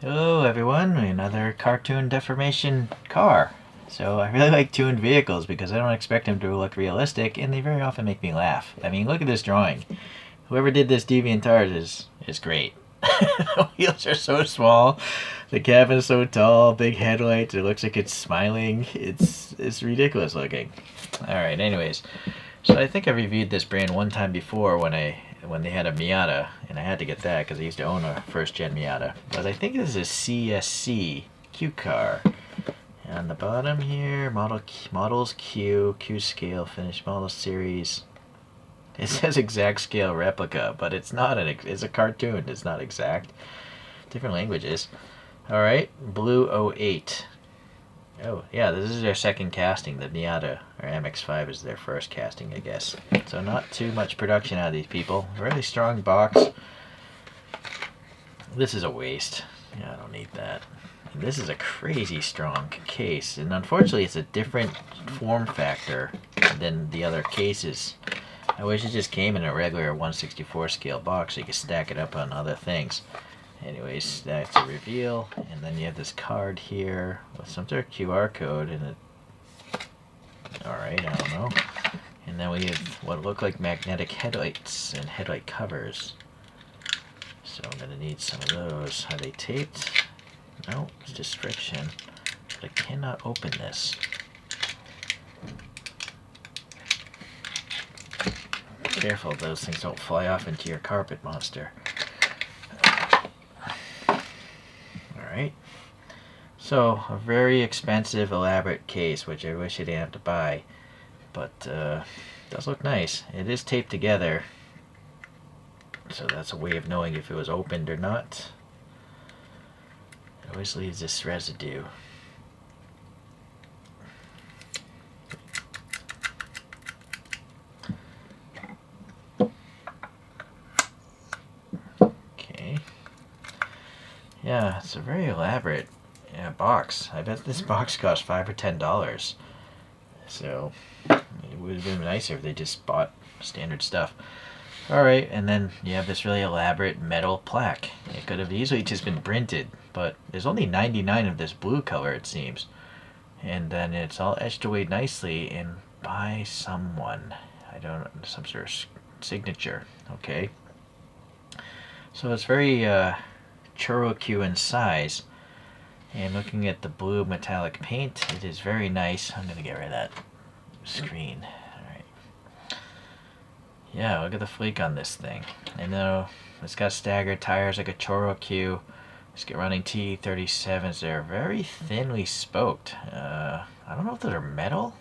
Hello everyone, another cartoon deformation car. So I really like tuned vehicles because I don't expect them to look realistic and they very often make me laugh. I mean, look at this drawing. Whoever did this DeviantArt is great. The wheels are so small, the cabin is so tall, big headlights, it looks like it's smiling. It's ridiculous looking. Alright, anyways. So I think I reviewed this brand one time before when they had a Miata, and I had to get that because I used to own a first-gen Miata. But I think this is CSC Qcar. And on the bottom here, models Q scale, finished model series. It says exact scale replica, but it's not it's a cartoon. It's not exact. Different languages. All right, Blue 08. Oh, yeah, this is their second casting. The Miata, or MX-5, is their first casting, I guess. So not too much production out of these people. Really strong box. This is a waste. Yeah, I don't need that. And this is a crazy strong case. And unfortunately, it's a different form factor than the other cases. I wish it just came in a regular 1/64 scale box so you could stack it up on other things. Anyways, that's a reveal, and then you have this card here with some sort of QR code in it. Alright, I don't know. And then we have what look like magnetic headlights and headlight covers. So I'm going to need some of those. Are they taped? No, it's just friction. But I cannot open this. Careful, those things don't fly off into your carpet, monster. Alright. So, a very expensive, elaborate case, which I wish I didn't have to buy. But, it does look nice. It is taped together. So that's a way of knowing if it was opened or not. It always leaves this residue. Okay. Yeah, it's a very elaborate box. I bet this box cost $5 or $10. So it would have been nicer if they just bought standard stuff. Alright, and then you have this really elaborate metal plaque. It could have easily just been printed, but there's only 99 of this blue color, it seems. And then it's all etched away nicely and by someone. I don't know, some sort of signature. Okay. So it's very choro-q in size. And looking at the blue metallic paint, it is very nice. I'm going to get rid of that screen. Yeah, look at the flake on this thing. I know it's got staggered tires like a choro-q. It's got running T37s. They're very thinly spoked. I don't know if those are metal,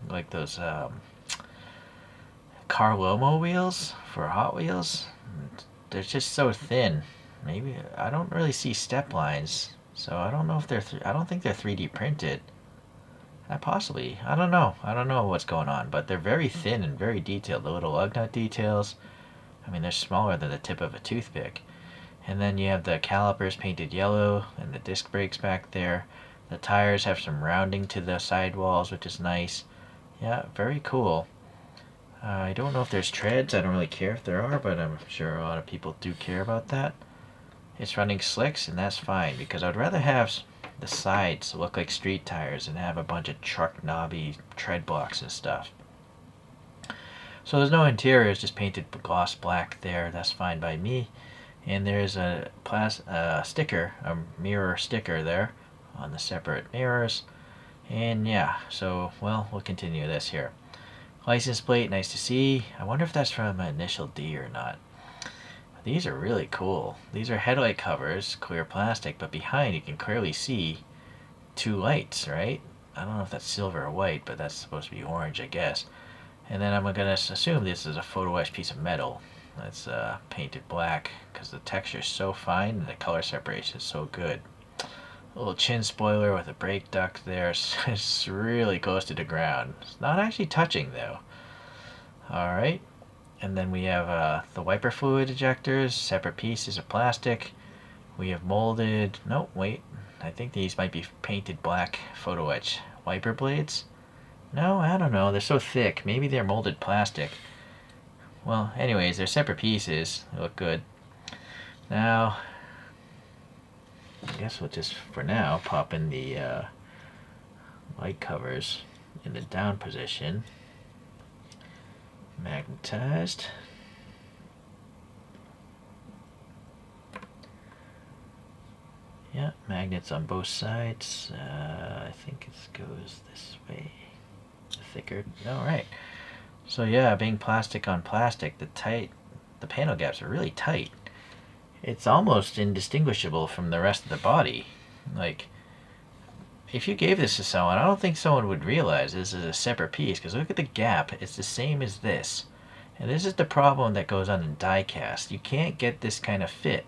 like those Carlomo wheels for Hot Wheels. They're just so thin. Maybe I don't really see step lines, so I don't know if they're. I don't think they're 3D printed. Possibly. I don't know. I don't know what's going on, but they're very thin and very detailed. The little lug nut details, I mean, they're smaller than the tip of a toothpick. And then you have the calipers painted yellow and the disc brakes back there. The tires have some rounding to the sidewalls, which is nice. Yeah, very cool. I don't know if there's treads. I don't really care if there are, but I'm sure a lot of people do care about that. It's running slicks, and that's fine, because I'd rather have the sides look like street tires and have a bunch of truck knobby tread blocks and stuff. So there's no interior, it's just painted gloss black there. That's fine by me. And there's a sticker, a mirror sticker there on the separate mirrors. And yeah, so well, we'll continue this here. License plate, nice to see. I wonder if that's from Initial D or not. These are really cool. These are headlight covers, clear plastic, but behind you can clearly see two lights, right? I don't know if that's silver or white, but that's supposed to be orange, I guess. And then I'm going to assume this is a photo etched piece of metal that's painted black because the texture is so fine and the color separation is so good. A little chin spoiler with a brake duct there. It's really close to the ground. It's not actually touching though. Alright. And then we have the wiper fluid ejectors, separate pieces of plastic. We have molded, no, wait, I think these might be painted black photo etch wiper blades. No, I don't know, they're so thick. Maybe they're molded plastic. Well, anyways, they're separate pieces. They look good. Now, guess we'll just, for now, pop in the light covers in the down position. Magnetized. Yeah, magnets on both sides. I think it goes this way. Thicker. All right. So yeah, being plastic on plastic, the panel gaps are really tight. It's almost indistinguishable from the rest of the body. Like, if you gave this to someone, I don't think someone would realize this is a separate piece, because look at the gap. It's the same as this. And this is the problem that goes on in die cast. You can't get this kind of fit.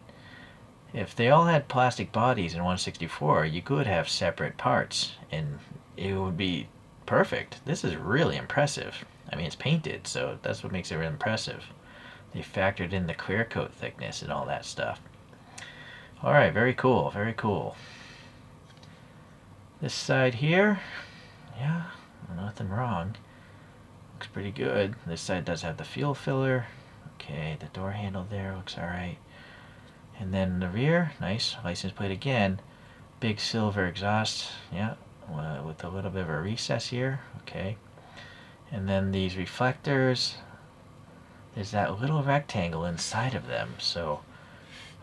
If they all had plastic bodies in 164, you could have separate parts, and it would be perfect. This is really impressive. I mean, it's painted, so that's what makes it really impressive. They factored in the clear coat thickness and all that stuff. Alright, very cool, very cool. This side here, yeah, nothing wrong. Looks pretty good. This side does have the fuel filler. Okay, the door handle there looks alright. And then the rear, nice, license plate again. Big silver exhaust, yeah, with a little bit of a recess here, okay. And then these reflectors, there's that little rectangle inside of them, so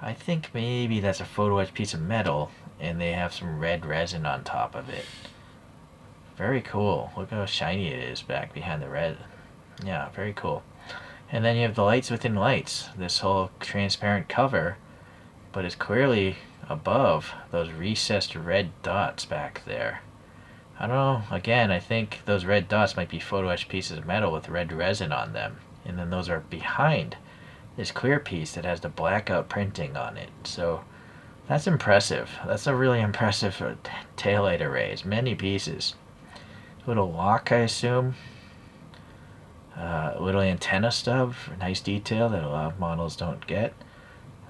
I think maybe that's a photo etched piece of metal, and they have some red resin on top of it. Very cool. Look how shiny it is back behind the red. Yeah, very cool. And then you have the lights within lights. This whole transparent cover, but it's clearly above those recessed red dots back there. I don't know, again, I think those red dots might be photo etched pieces of metal with red resin on them. And then those are behind this clear piece that has the blackout printing on it. So that's impressive. That's a really impressive taillight arrays. Many pieces. Little lock, I assume. Little antenna stub, nice detail that a lot of models don't get.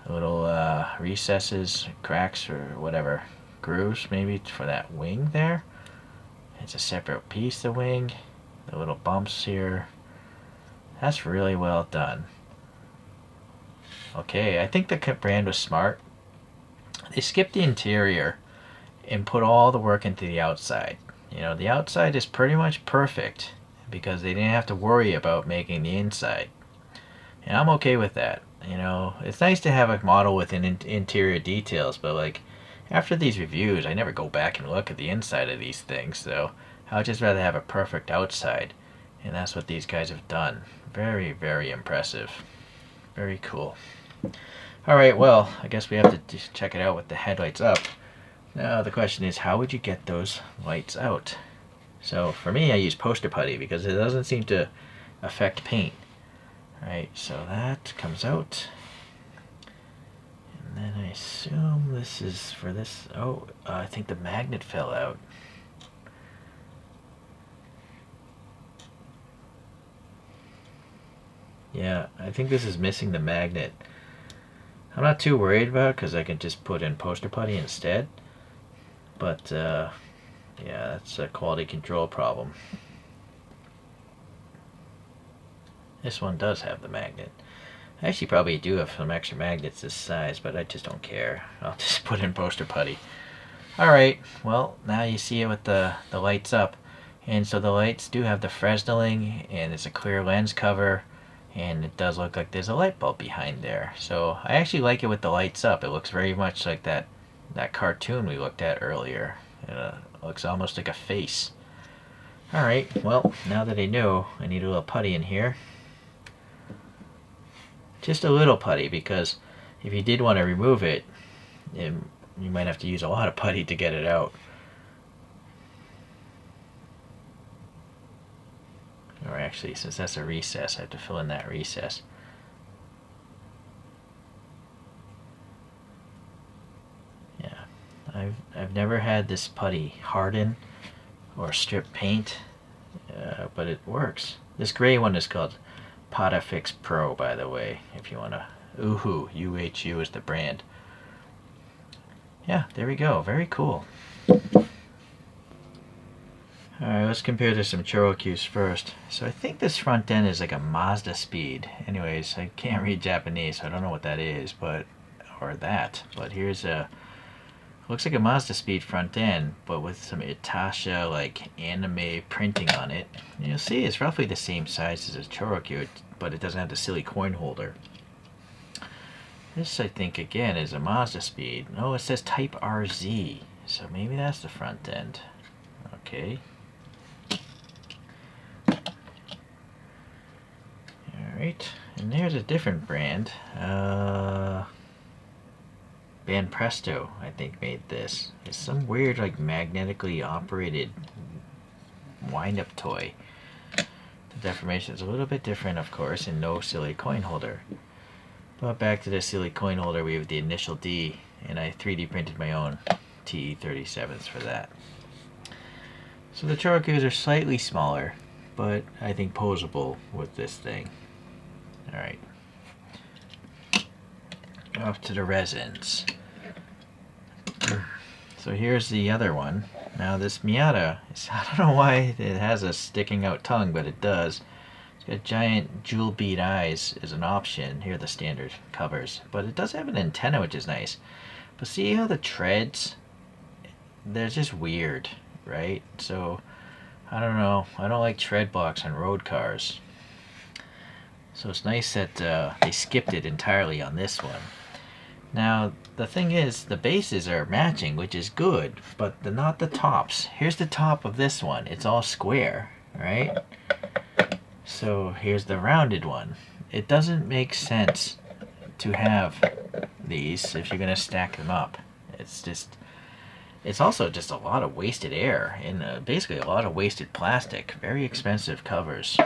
Little recesses, cracks, or whatever, grooves maybe for that wing there. It's a separate piece, the wing. The little bumps here. That's really well done. Okay, I think the brand was smart. They skipped the interior and put all the work into the outside. You know, the outside is pretty much perfect because they didn't have to worry about making the inside. And I'm okay with that. You know, it's nice to have a model with interior details, but like, after these reviews, I never go back and look at the inside of these things, so I would just rather have a perfect outside. And that's what these guys have done. Very, very impressive. Very cool. Alright, well, I guess we have to just check it out with the headlights up. Now the question is, how would you get those lights out? So for me, I use poster putty because it doesn't seem to affect paint. Right, so that comes out. And then I assume this is for this. Oh, I think the magnet fell out. Yeah, I think this is missing the magnet. I'm not too worried about it because I can just put in poster putty instead. But, yeah, that's a quality control problem. This one does have the magnet. I actually probably do have some extra magnets this size, but I just don't care. I'll just put in poster putty. Alright, well, now you see it with the lights up. And so the lights do have the Fresneling, and it's a clear lens cover, and it does look like there's a light bulb behind there. So I actually like it with the lights up. It looks very much like that cartoon we looked at earlier. It looks almost like a face. Alright, well, now that I know, I need a little putty in here. Just a little putty, because if you did want to remove it, you might have to use a lot of putty to get it out. Or actually, since that's a recess, I have to fill in that recess. Yeah, I've never had this putty harden or strip paint, but it works. This gray one is called Potafix Pro, by the way, if you want to. Uhu, UHU is the brand. Yeah, there we go. Very cool. Alright, let's compare to some choro-qs first. So I think this front end is like a Mazda Speed. Anyways, I can't read Japanese, so I don't know what that is, but here's a Looks like a Mazda Speed front end, but with some Itasha like anime printing on it. And you'll see it's roughly the same size as a choro-q, but it doesn't have the silly coin holder. This, I think, again, is a Mazda Speed. No, it says Type RZ, so maybe that's the front end. Okay. Alright, and there's a different brand. Van Presto, I think, made this. It's some weird, like, magnetically operated wind-up toy. The deformation is a little bit different, of course, and no silly coin holder. But back to the silly coin holder, we have the initial D, and I 3D printed my own TE37s for that. So the choro-qs are slightly smaller, but I think posable with this thing. Alright. Off to the resins. So here's the other one. Now this Miata, I don't know why it has a sticking out tongue, but it does. It's got giant jewel bead eyes as an option. Here are the standard covers. But it does have an antenna, which is nice. But see how the treads, they're just weird, right? So, I don't know. I don't like tread blocks on road cars. So it's nice that they skipped it entirely on this one. Now, the thing is, the bases are matching, which is good, but not the tops. Here's the top of this one. It's all square, right? So here's the rounded one. It doesn't make sense to have these if you're going to stack them up. It's also just a lot of wasted air and basically a lot of wasted plastic. Very expensive covers.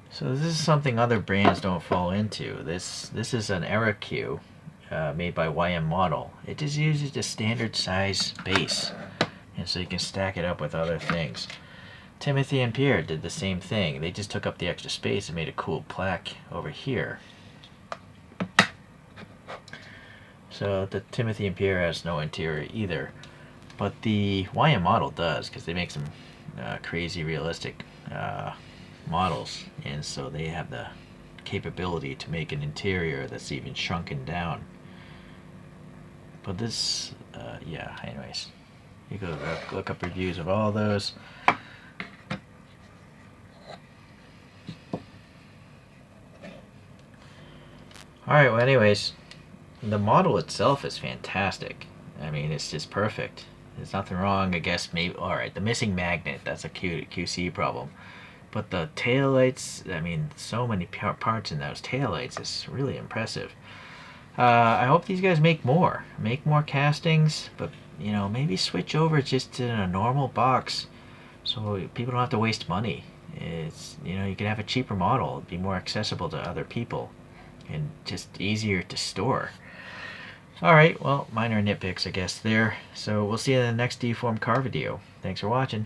So this is something other brands don't fall into. This is an choro-q made by YM Model. It just uses the standard size base, and so you can stack it up with other things. Timothy and Pierre did the same thing. They just took up the extra space and made a cool plaque over here. So the Timothy and Pierre has no interior either, but the YM Model does, because they make some crazy realistic models, and so they have the capability to make an interior that's even shrunken down. But this, yeah, anyways, you go look up reviews of all those. Alright, well, anyways, the model itself is fantastic. I mean, it's just perfect. There's nothing wrong, I guess. Maybe, alright, the missing magnet, that's a QC problem. But the taillights, I mean, so many parts in those taillights is really impressive. I hope these guys make more castings, but, you know, maybe switch over just to a normal box so people don't have to waste money. It's, you know, you can have a cheaper model, it'd be more accessible to other people, and just easier to store. Alright, well, minor nitpicks, I guess, there. So we'll see you in the next deformed car video. Thanks for watching.